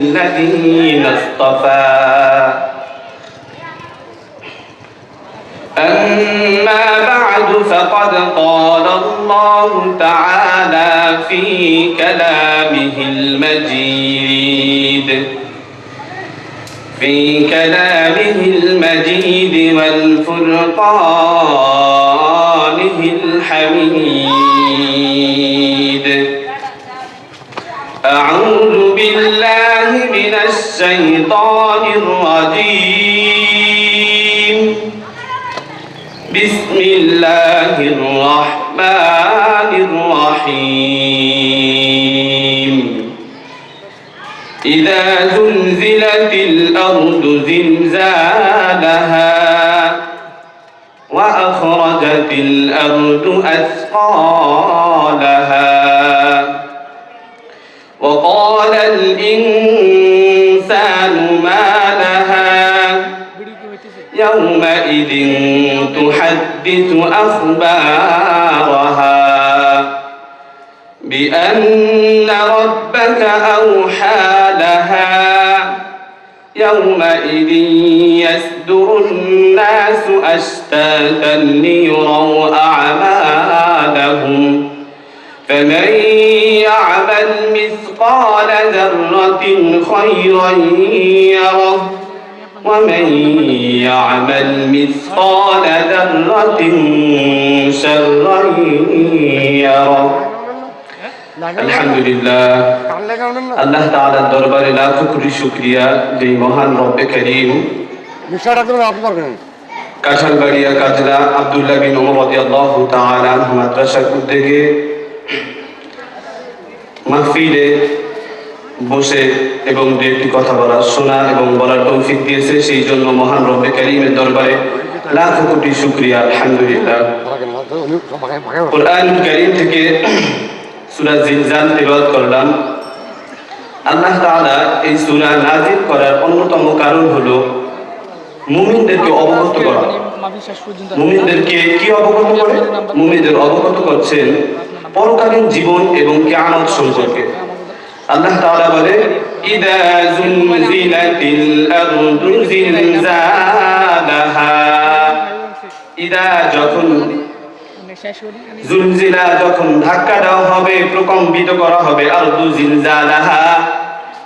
الذين اصطفى أما بعد فقد قال الله تعالى في كلامه المجيد والفرقانه الحميد. أعوذ بالله من الشيطان الرجيم. بسم الله الرحمن الرحيم. إذا زلزلت الأرض زلزالها وأخرجت الأرض أثقالها وقال الإنسان ما لها يومئذ تحدث أخبارها بأن ربك أوحى لها يومئذ يصدر الناس أشتاتا ليروا أعمالهم فمن يعمل مثقال ذرة خيرا يره ومن يعمل مثقال ذرة شرا يره. আলহামদুলিল্লাহ, আল্লাহ তাআলার দরবারে লাখো কোটি শুকরিয়া যে মহান রব্বে করিম কাঁঠালবাড়িয়া কাজরা আব্দুল্লাহ বিন ওমর রাদিয়াল্লাহু তাআলা আনহু মাদ্রাসার উদ্যোগে মাহফিলে বসে এবং দু একটি কথা বলার শোনা এবং বলার তৌফিক দিয়েছে, সেই জন্য মহান রব্বে করিমের দরবারে লাখো কোটি শুকরিয়া। আলহামদুলিল্লাহ। কুরআন কারীম থেকে সূরা জিলজাল তিলাওয়াত করলাম। আল্লাহ তাআলা এই সূরা নাযিল করার অন্যতম কারণ হলো মুমিনদেরকে অবগত করা। মুমিনদেরকে কি অবগত করে? মুমিনদের অবগত করছেন পরকালীন জীবন এবং কিয়ামত সম্পর্কে। আল্লাহ তাআলা বলে ইদা জুলজিলাতিল আরদু জিলজালাহা। ইদা যখন জুলজিলা যখন ধাক্কা দেওয়া হবে, প্রকম্পিত করা হবে, আরদু জিলজালাহা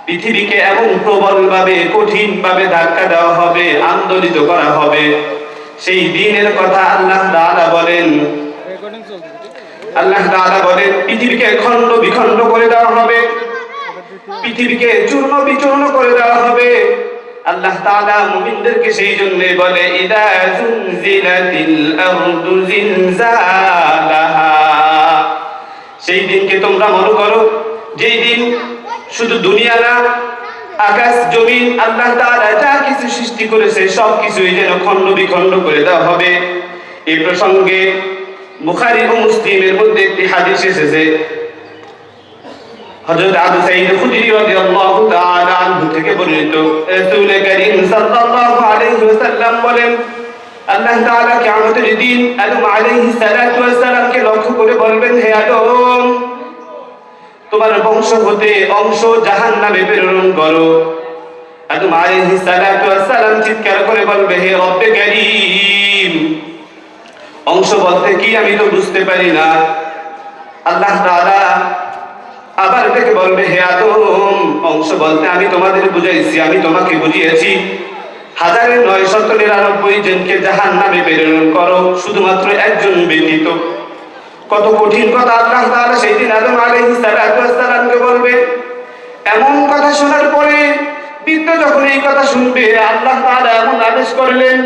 পৃথিবীকে এমন প্রবলভাবে কঠিনভাবে ধাক্কা দেওয়া হবে, আন্দোলিত করা হবে, সেই দিনের কথা আল্লাহ তাআলা বলেন। আল্লাহ তাআলা বলেন পৃথিবীকে খণ্ড বিখণ্ড করে দেওয়া হবে, পৃথিবীকে চূর্ণ বিচূর্ণ করে দেওয়া হবে। আল্লাহ তাআলা মুমিনদেরকে সেই জন্য বলে ইদা জুলজিলাতিল আরদু জিলজালাহা। সেই দিনকে তোমরা মনে করো যেই দিন শুধু দুনিয়া না, আকাশ জমিন আল্লাহ তাআলা যা কিছু সৃষ্টি করেছে সব কিছুই যেন খণ্ড বিখণ্ড করে দেওয়া হবে। এই প্রসঙ্গে বুখারী ও মুসলিমের মধ্যে একটি হাদিস এসেছে। হযরত আবু সাঈদ খুদরি রাদিয়াল্লাহু তাআলা আনহু থেকে বর্ণিত, রাসূল করিম সাল্লাল্লাহু আলাইহি ওয়াসাল্লাম বলেন আল্লাহ তাআলা কিয়ামতের দিন আদম আলাইহিস সালাতু ওয়াস সালামকে লক্ষ্য করে বলবেন, হে আদম, তোমার বংশ হতে অংশ জাহান্নামে প্রেরণ করো। আদম আলাইহিস সালাতু ওয়াস সালাম চিৎকার করে বলবে, হে রব্বে করিম, অংশ বলতে কি আমি তো বুঝতে পারি না। আল্লাহ তাআলা আবার ডেকে বলবে, হে আদম, অংশ বলতে আমি তোমাদের বুঝাইছি, আমি তোমাকে বুঝিয়েছি, 1999 জনকে জাহান্নামে প্রেরণ করো, শুধুমাত্র একজন ব্যতীত। কত কঠিন কথা আল্লাহ তাআলা সেই দিন আদম আলাইহিস সালাতু ওয়াস সালামকে বলবে। এমন কথা শোনার পরে বৃদ্ধ যখন এই কথা শুনবে, আল্লাহ তাআলা এমন আদেশ করলেন,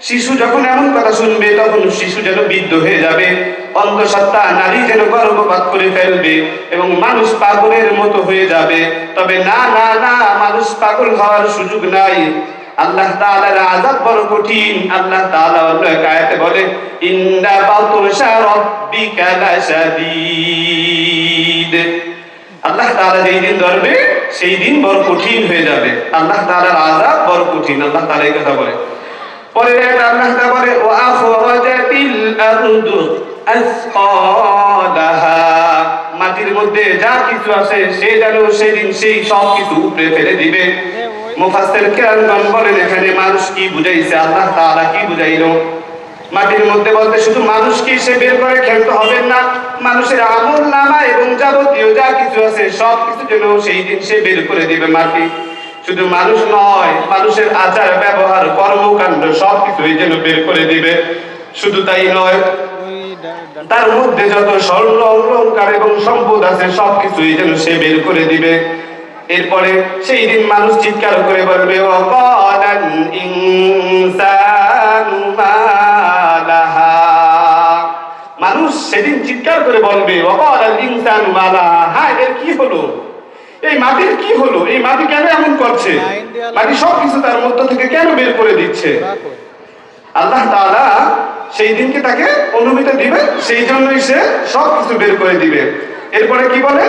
শিশু যখন এমন কথা শুনবে তখন শিশু যেন বৃদ্ধ হয়ে যাবে, অন্তঃসত্ত্বা নারী যেন গর্ভপাত করে ফেলবে এবং মানুষ পাগলের মতো হয়ে যাবে। তবে না না না, মানুষ পাগল হওয়ার সুযোগ নাই। আল্লাহ তাআলার আযাব বড় কঠিন। আল্লাহ তাআলা অন্য এক আয়াতে বলে ইন্না বাতুশা রাব্বিকা লাশাদীদ। আল্লাহ তাআলা যেই দিন ধরবে সেই দিন বড় কঠিন হয়ে যাবে। আল্লাহ তাআলার আযাব বড় কঠিন। আল্লাহ তাআলা এই কথা বলে। পরে আল্লাহ তাআলা বলে ওয়া আখরাজাতিল আরদু আসকালাহা, মাটির মধ্যে যা কিছু আছে সে যেন সেদিন সেই সব কিছু উপরে ফেলে দিবে। মুফাসসির কেরামগণ বলেন এখানে মানুষ কি বুঝাইছে, আল্লাহ তাআলা কি বুঝাইলো? মাটির মধ্যে বলতে শুধু মানুষ কি সে বের করে খেলতে হবে না, মানুষের আমলনামা এবং যাবতীয় যা কিছু আছে সব কিছু যেন সেই দিন সে বের করে দিবে মাটি। শুধু মানুষ নয়, মানুষের আচার ব্যবহার কর্মকাণ্ড সব কিছুই যেন বের করে দিবে। শুধু তাই নয়, তার মধ্যে যত স্বর্ণ অলংকার এবং সম্পদ আছে সব কিছুই যেন সে বের করে দিবে। এরপরে সেই দিন মানুষ চিৎকার করে বলবে ওয়াকালাল ইনসানু মা লাহা। মানুষ সেদিন চিৎকার করে বলবে ওয়াকালাল ইনসানু মা লাহা, হ্যাঁ এর কি হলো, এই মাটির কি হলো, এই মাটি কেন এমন করছে, মাটি সবকিছু তার মধ্য থেকে কেন বের করে দিচ্ছে। আল্লাহ তাআলা সেই দিনকে তাকে অনুমতি দিবে, সেই জন্যই সে সবকিছু বের করে দিবে। এরপরে কি বলে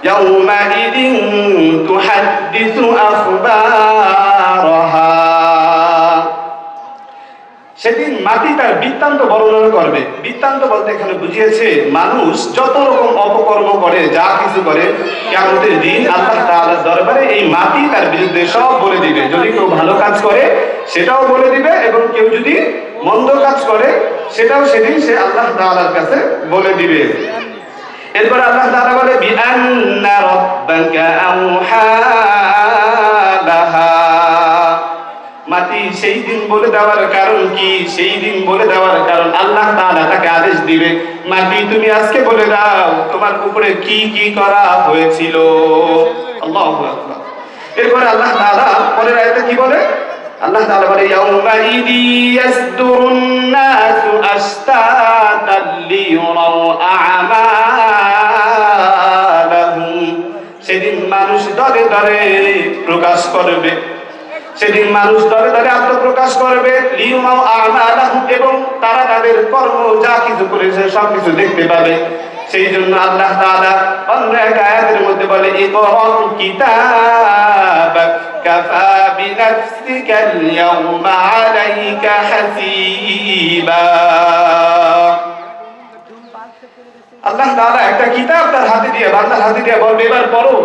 ইয়াউমাইদিন তুহাদ্দিসু আখবারাহা, সেদিন মাটি তার বৃত্তান্ত বর্ণনা করবে। বৃত্তান্ত বলতে এখানে বুঝিয়েছে মানুষ যত রকম অপকর্ম করে, যা কিছু করে, কিয়ামতের দিন আল্লাহ তাআলার দরবারে এই মাটি তার বিরুদ্ধে সব বলে দিবে। যদি কেউ ভালো কাজ করে সেটাও বলে দিবে, এবং কেউ যদি মন্দ কাজ করে সেটাও সেদিন সে আল্লাহ তাআলার কাছে বলে দিবে। এরপর আল্লাহ তাআলা বলে বিআন্না রাব্বাকা আওহা লাহা, মাটি সেই দিন বলে দেওয়ার কারণ কি? সেই দিন বলে দেওয়ার কারণ আল্লাহ তাআলা তাকে আদেশ দিবে, মাটি তুমি আজকে বলে দাও তোমার উপরে কি কি করা হয়েছিল। আল্লাহু আকবার। এরপর আল্লাহ তাআলা পরের আয়াতে কি বলে? আল্লাহ তাআলা বলে ইয়াউমাইদি ইয়াসদুরুন নাসু আশতাতান লিয়ুরাউ আমালাহুম, সেদিন মানুষ দলে দলে প্রকাশ করবে, সেদিন মানুষ দলে দলে আত্মপ্রকাশ করবে, লিয়ুরাউ আমালাহুম, এবং তারা তাদের কর্ম যা কিছু করেছে সব কিছু দেখতে পাবে। সেই জন্য আল্লাহ তাআলা অন্য এক আয়াতের মধ্যে বলে ইকরাউ কিতাবাক কাফা বিনাফসিকাল ইয়াউমা আলাইকা হাসিবা। আল্লাহ তাআলা একটা কিতাব তার হাতে দিয়ে, বান্দার হাতে দিয়ে বলবে এবার পড়ো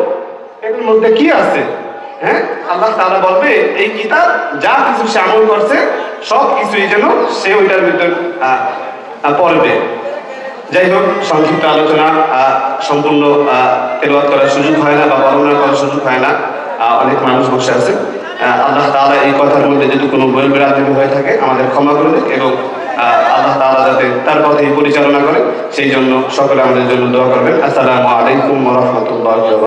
এর মধ্যে কি আছে। হ্যাঁ, আল্লাহ তাআলা বলবে এই কিতাব যা কিছু সে আমল করছে সব কিছুই যেন সে ওইটার ভিতর পড়বে। যাই হোক, সংক্ষিপ্ত আলোচনা সম্পূর্ণ তেলাওয়াত করার সুযোগ হয় না বা বর্ণনা করার সুযোগ হয় না, অনেক মানুষ বসে আছে। আল্লাহ তাআলা এই কথার মধ্যে যদি কোনো ভুল ভ্রান্তি হয়ে থাকে আমাদের ক্ষমা করে দিন, এবং আল্লাহ তাআলা যাতে তার পথে পরিচালনা করে সেই জন্য সকলে আমাদের জন্য দোয়া করবেন। আসসালামু আলাইকুম ওয়া রাহমাতুল্লাহি ওয়া বারাকাতুহু।